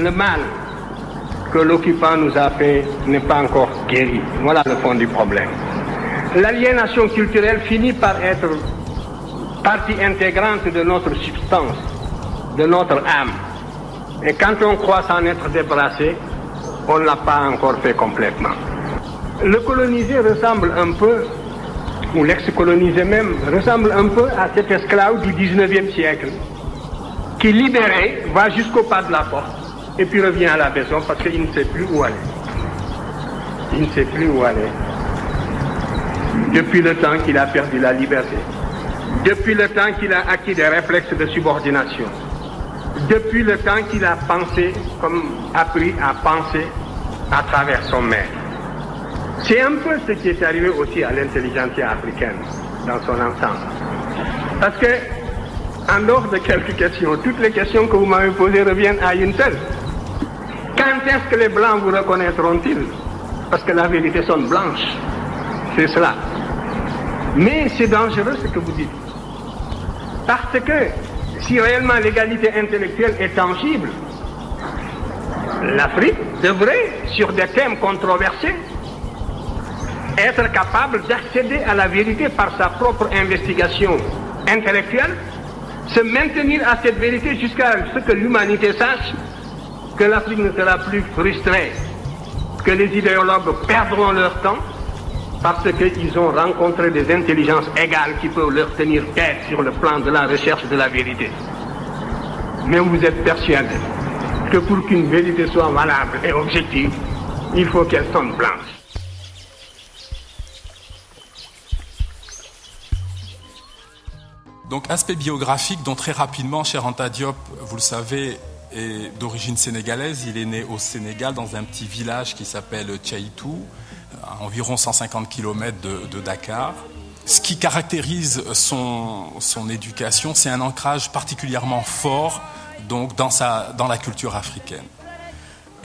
le mal que l'occupant nous a fait n'est pas encore guéri. Voilà le fond du problème. L'aliénation culturelle finit par être partie intégrante de notre substance, de notre âme. Et quand on croit s'en être débarrassé, on ne l'a pas encore fait complètement. Le colonisé ressemble un peu, ou l'ex-colonisé même, ressemble un peu à cet esclave du 19e siècle, qui libéré va jusqu'au pas de la porte, et puis revient à la maison parce qu'il ne sait plus où aller. Il ne sait plus où aller. Depuis le temps qu'il a perdu la liberté. Depuis le temps qu'il a acquis des réflexes de subordination. Depuis le temps qu'il a pensé, comme appris à penser à travers son maître. C'est un peu ce qui est arrivé aussi à l'intelligentsia africaine, dans son ensemble. Parce que, en dehors de quelques questions, toutes les questions que vous m'avez posées reviennent à une seule. Quand est-ce que les Blancs vous reconnaîtront-ils? Parce que la vérité sonne blanche. C'est cela. Mais c'est dangereux ce que vous dites. Parce que si réellement l'égalité intellectuelle est tangible, l'Afrique devrait, sur des thèmes controversés, être capable d'accéder à la vérité par sa propre investigation intellectuelle, se maintenir à cette vérité jusqu'à ce que l'humanité sache que l'Afrique ne sera plus frustrée, que les idéologues perdront leur temps parce qu'ils ont rencontré des intelligences égales qui peuvent leur tenir tête sur le plan de la recherche de la vérité. Mais vous êtes persuadés que pour qu'une vérité soit valable et objective, il faut qu'elle sonne blanche. Donc, aspect biographique, dont très rapidement, Cheikh Anta Diop, vous le savez, est d'origine sénégalaise. Il est né au Sénégal, dans un petit village qui s'appelle Tchaïtou, à environ 150 km de Dakar. Ce qui caractérise son éducation, c'est un ancrage particulièrement fort donc, dans la culture africaine.